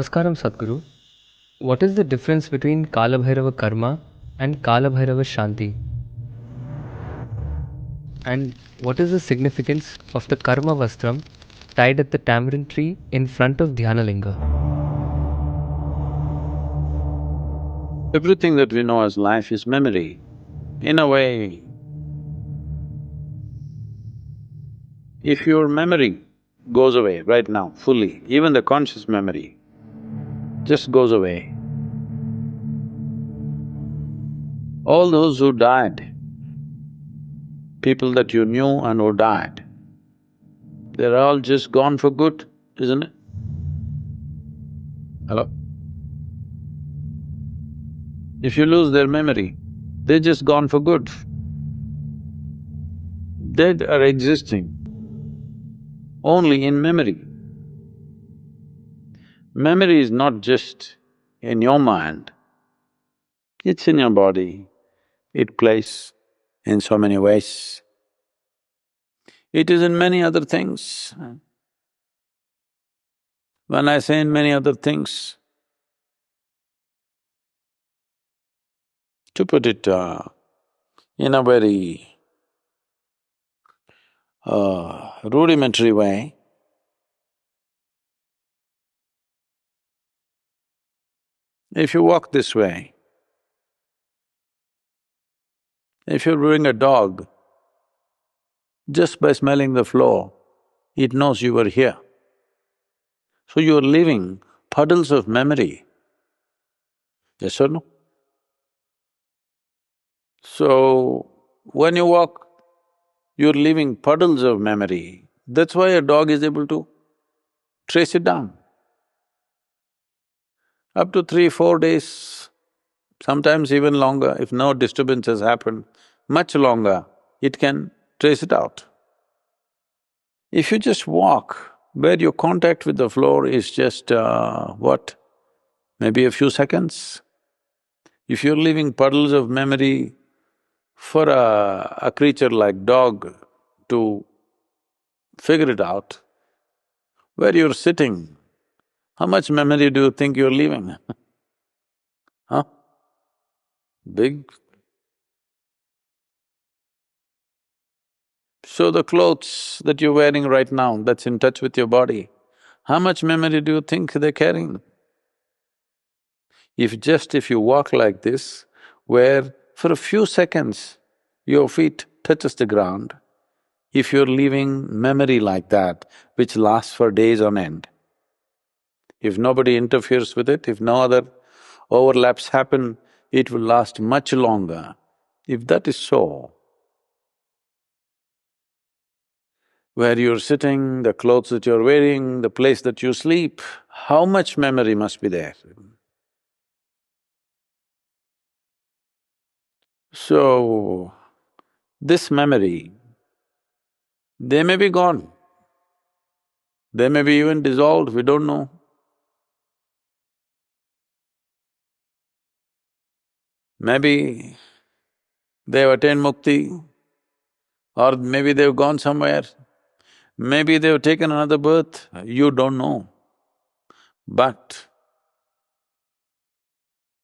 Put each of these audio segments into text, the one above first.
Namaskaram Sadhguru. What is the difference between Kala Bhairava Karma and Kala Bhairava Shanti? And what is the significance of the Karma Vastram tied at the tamarind tree in front of Dhyanalinga? Everything that we know as life is memory. In a way, if your memory goes away right now fully, even the conscious memory just goes away, all those who died, people that you knew and who died, they're all just gone for good, isn't it? Hello? If you lose their memory, they're just gone for good. Dead are existing only in memory. Memory is not just in your mind, it's in your body, it plays in so many ways. It is in many other things. When I say in many other things, to put it in a very rudimentary way, if you walk this way, if you bring a dog, just by smelling the floor, it knows you were here. So you're leaving puddles of memory, yes or no? So, when you walk, you're leaving puddles of memory. That's why a dog is able to trace it down. Up to 3, 4 days, sometimes even longer, if no disturbance has happened, much longer, it can trace it out. If you just walk, where your contact with the floor is just what, maybe a few seconds, if you're leaving puddles of memory for a creature like dog to figure it out, where you're sitting, how much memory do you think you're leaving? Huh? Big. So the clothes that you're wearing right now, that's in touch with your body, how much memory do you think they're carrying? If you walk like this, where for a few seconds your feet touches the ground, if you're leaving memory like that, which lasts for days on end, if nobody interferes with it, if no other overlaps happen, it will last much longer. If that is so, where you're sitting, the clothes that you're wearing, the place that you sleep, how much memory must be there? So, this memory, they may be gone, they may be even dissolved, we don't know. Maybe they've attained mukti, or maybe they've gone somewhere, maybe they've taken another birth, you don't know. But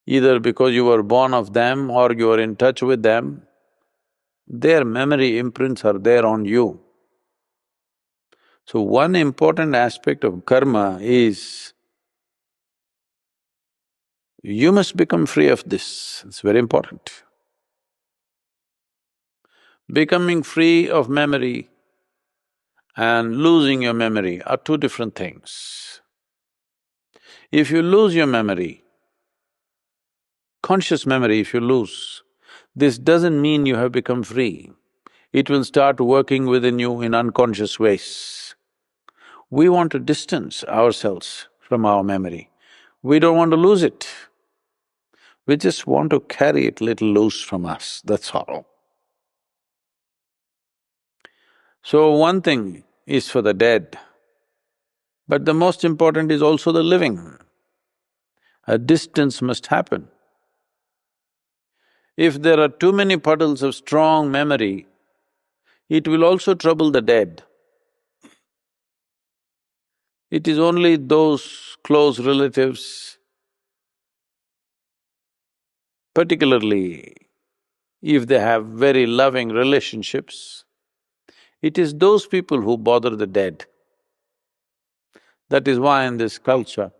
either because you were born of them or you are in touch with them, their memory imprints are there on you. So one important aspect of karma is you must become free of this, it's very important. Becoming free of memory and losing your memory are two different things. If you lose your memory, conscious memory if you lose, this doesn't mean you have become free. It will start working within you in unconscious ways. We want to distance ourselves from our memory. We don't want to lose it. We just want to carry it little loose from us, that's all. So one thing is for the dead, but the most important is also the living. A distance must happen. If there are too many puddles of strong memory, it will also trouble the dead. It is only those close relatives, particularly if they have very loving relationships, it is those people who bother the dead. That is why in this culture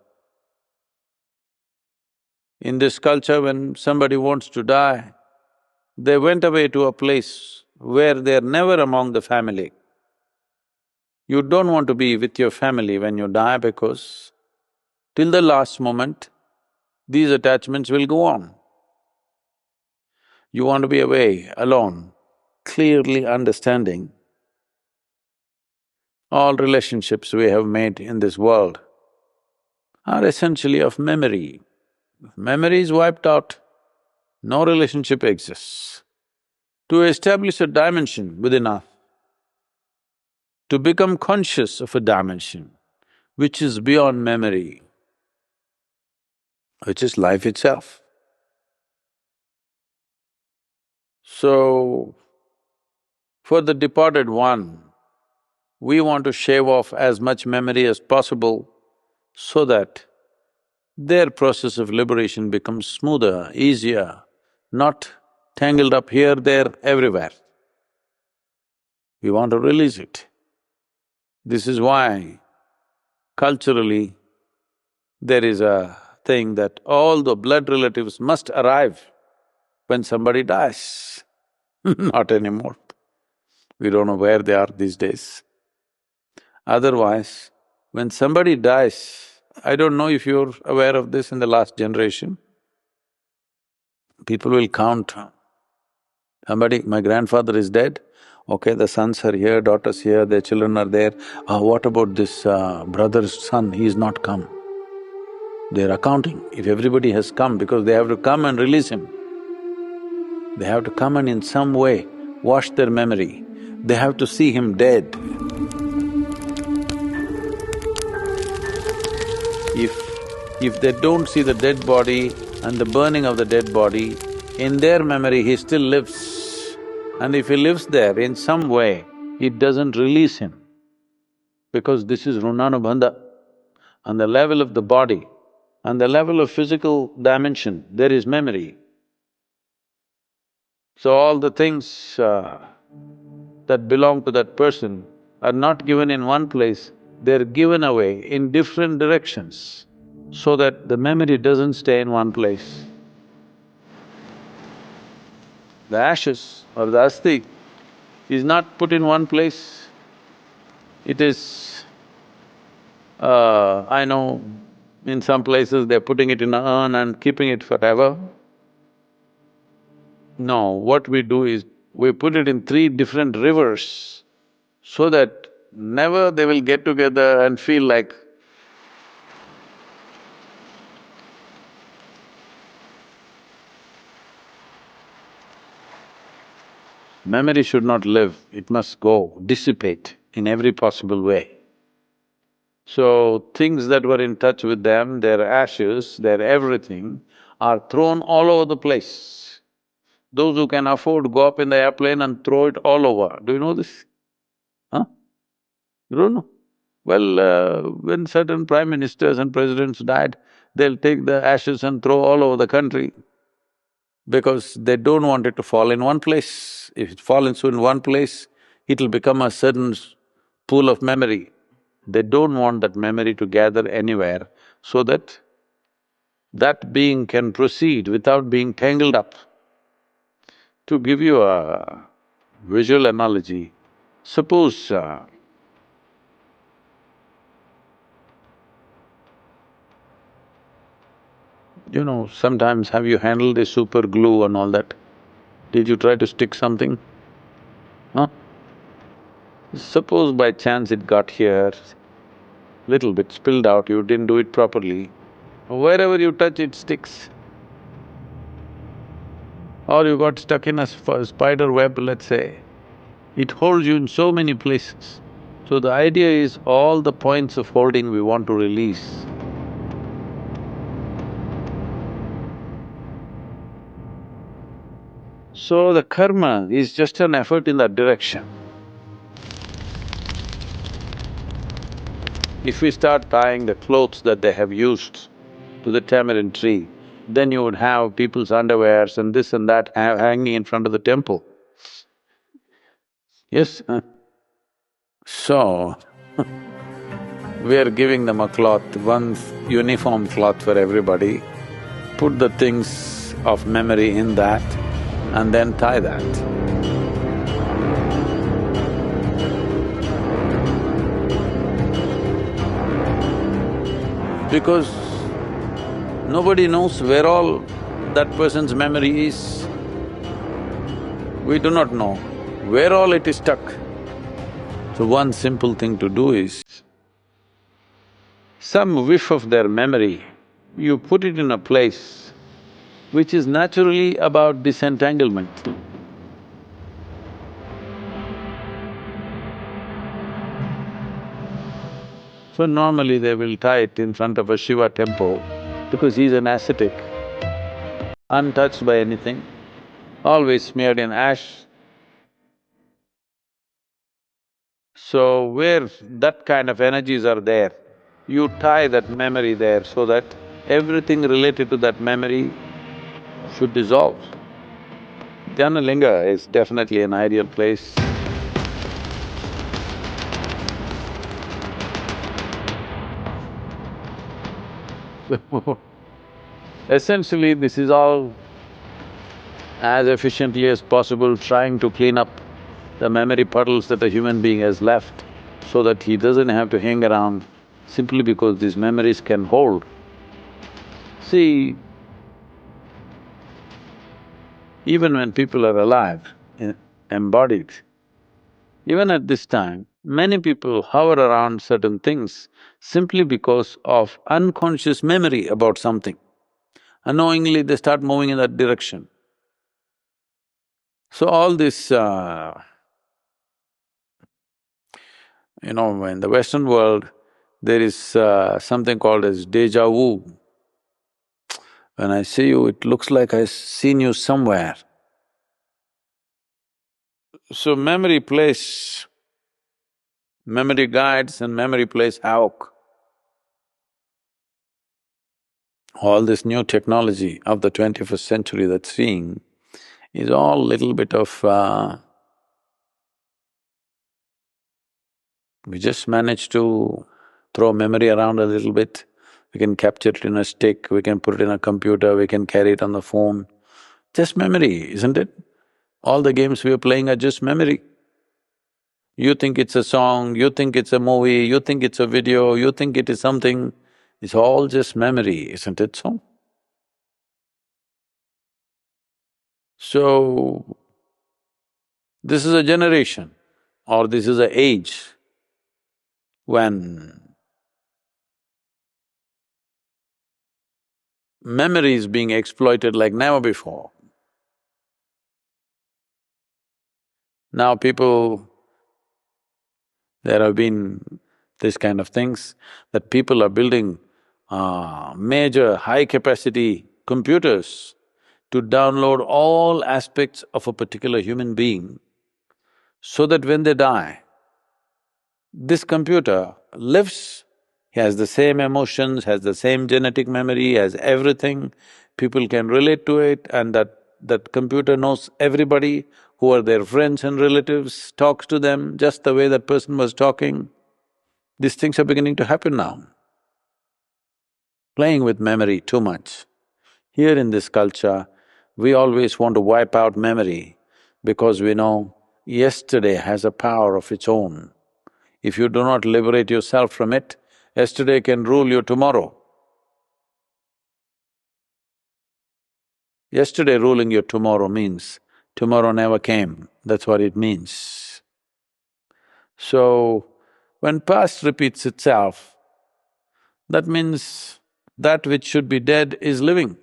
when somebody wants to die, they went away to a place where they're never among the family. You don't want to be with your family when you die because till the last moment, these attachments will go on. You want to be away, alone, clearly understanding all relationships we have made in this world are essentially of memory. If memory is wiped out, no relationship exists. To establish a dimension within us, to become conscious of a dimension which is beyond memory, which is life itself. So, for the departed one, we want to shave off as much memory as possible so that their process of liberation becomes smoother, easier, not tangled up here, there, everywhere. We want to release it. This is why culturally there is a thing that all the blood relatives must arrive when somebody dies. Not anymore. We don't know where they are these days. Otherwise, when somebody dies, I don't know if you're aware of this in the last generation, people will count. Somebody, my grandfather is dead, okay, the sons are here, daughters here, their children are there. What about this brother's son, he's not come. They're accounting, if everybody has come, because they have to come and release him. They have to come and in some way wash their memory. They have to see him dead. If… if they don't see the dead body and the burning of the dead body, in their memory he still lives. And if he lives there in some way, it doesn't release him, because this is Runanubandha. On the level of the body, on the level of physical dimension, there is memory. So all the things that belong to that person are not given in one place, they're given away in different directions so that the memory doesn't stay in one place. The ashes or the asthi is not put in one place, it is… I know in some places they're putting it in an urn and keeping it forever. No, what we do is, we put it in three different rivers so that never they will get together and feel like… Memory should not live, it must go, dissipate in every possible way. So, things that were in touch with them, their ashes, their everything, are thrown all over the place. Those who can afford go up in the airplane and throw it all over. Do you know this? Huh? You don't know? Well, when certain prime ministers and presidents died, they'll take the ashes and throw all over the country because they don't want it to fall in one place. If it falls in one place, it'll become a certain pool of memory. They don't want that memory to gather anywhere so that that being can proceed without being tangled up. To give you a visual analogy, suppose sometimes have you handled the super glue and all that? Did you try to stick something? Huh? Suppose by chance it got here, little bit spilled out, you didn't do it properly, wherever you touch it sticks. Or you got stuck in a spider web, let's say, it holds you in so many places. So the idea is all the points of holding we want to release. So the karma is just an effort in that direction. If we start tying the clothes that they have used to the tamarind tree, then you would have people's underwears and this and that hanging in front of the temple. Yes? So, we are giving them a cloth, one uniform cloth for everybody, put the things of memory in that and then tie that. Because nobody knows where all that person's memory is. We do not know where all it is stuck. So one simple thing to do is, some whiff of their memory, you put it in a place which is naturally about disentanglement. So normally they will tie it in front of a Shiva temple because he's an ascetic, untouched by anything, always smeared in ash. So where that kind of energies are there, you tie that memory there so that everything related to that memory should dissolve. Dhyanalinga is definitely an ideal place. Essentially, this is all as efficiently as possible trying to clean up the memory puddles that a human being has left so that he doesn't have to hang around simply because these memories can hold. See, even when people are alive, embodied, even at this time, many people hover around certain things simply because of unconscious memory about something. Unknowingly, they start moving in that direction. So all this, in the Western world, there is something called as deja vu. When I see you, it looks like I've seen you somewhere. So memory guides and memory plays havoc. All this new technology of the 21st century that's seeing is all little bit of… we just managed to throw memory around a little bit. We can capture it in a stick, we can put it in a computer, we can carry it on the phone. Just memory, isn't it? All the games we are playing are just memory. You think it's a song, you think it's a movie, you think it's a video, you think it is something, it's all just memory, isn't it so? So, this is a generation or this is a age when memory is being exploited like never before. Now people… there have been this kind of things that people are building major high-capacity computers to download all aspects of a particular human being so that when they die, this computer lives, he has the same emotions, has the same genetic memory, has everything, people can relate to it and that computer knows everybody who are their friends and relatives, talks to them just the way that person was talking. These things are beginning to happen now. Playing with memory too much. Here in this culture, we always want to wipe out memory because we know yesterday has a power of its own. If you do not liberate yourself from it, yesterday can rule you tomorrow. Yesterday ruling your tomorrow means tomorrow never came, that's what it means. So, when past repeats itself, that means that which should be dead is living.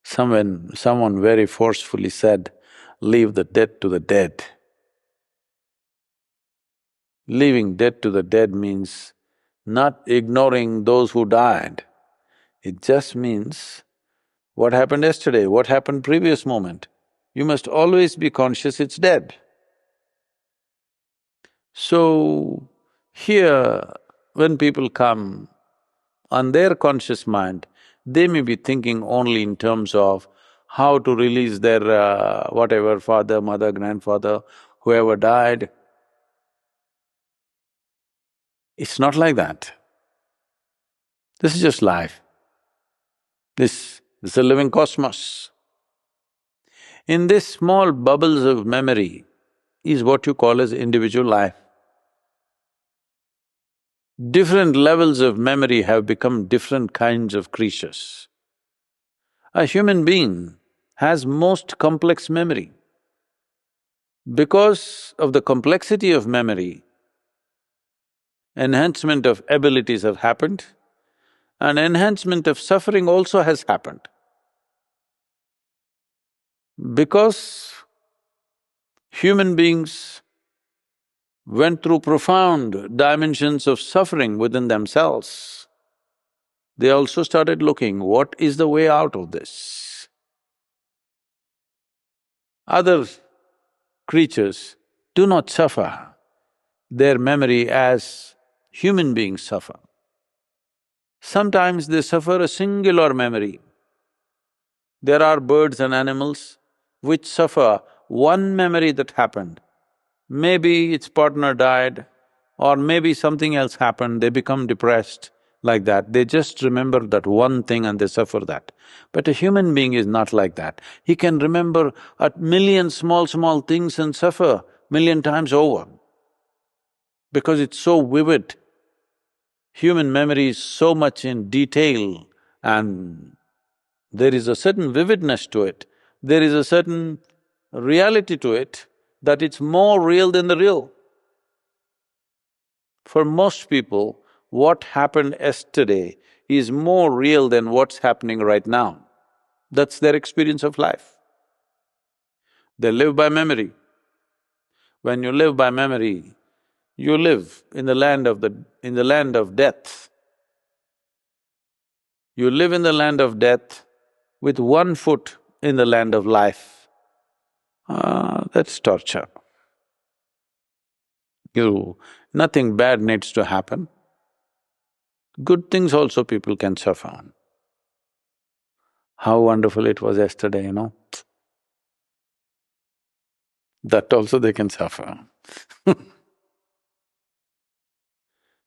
Someone very forcefully said, leave the dead to the dead. Leaving dead to the dead means not ignoring those who died. It just means what happened yesterday, what happened previous moment. You must always be conscious it's dead. So, here, when people come on their conscious mind, they may be thinking only in terms of how to release their whatever father, mother, grandfather, whoever died. It's not like that. This is just life. This is a living cosmos. In this small bubbles of memory is what you call as individual life. Different levels of memory have become different kinds of creatures. A human being has most complex memory. Because of the complexity of memory, enhancement of abilities have happened, and enhancement of suffering also has happened. Because human beings went through profound dimensions of suffering within themselves, they also started looking, what is the way out of this? Other creatures do not suffer their memory as human beings suffer. Sometimes they suffer a singular memory. There are birds and animals which suffer one memory that happened. Maybe its partner died, or maybe something else happened, they become depressed, like that. They just remember that one thing and they suffer that. But a human being is not like that. He can remember a million small things and suffer million times over, because it's so vivid. Human memory is so much in detail and there is a certain vividness to it, there is a certain reality to it, that it's more real than the real. For most people, what happened yesterday is more real than what's happening right now. That's their experience of life. They live by memory. When you live by memory, you live in the land of death. You live in the land of death with one foot in the land of life. That's torture. Nothing bad needs to happen. Good things also people can suffer. How wonderful it was yesterday, you know? That also they can suffer.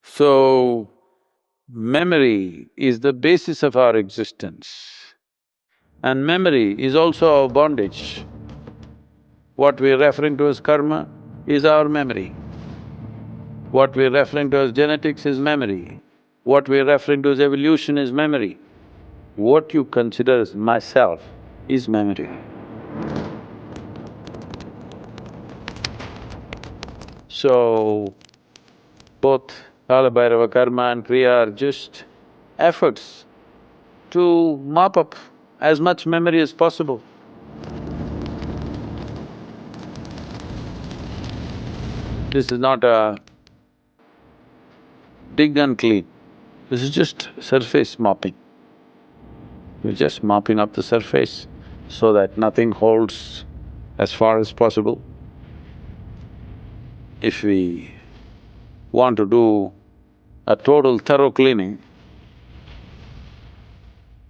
So, memory is the basis of our existence, and memory is also our bondage. What we're referring to as karma is our memory. What we're referring to as genetics is memory. What we're referring to as evolution is memory. What you consider as myself is memory. So, both Kala karma and kriya are just efforts to mop up as much memory as possible. This is not a dig and clean, this is just surface mopping. We're just mopping up the surface so that nothing holds as far as possible. If we want to do a total thorough cleaning,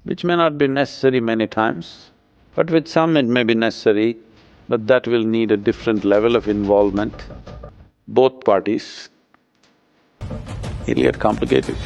which may not be necessary many times, but with some it may be necessary, but that will need a different level of involvement, both parties. It'll get complicated.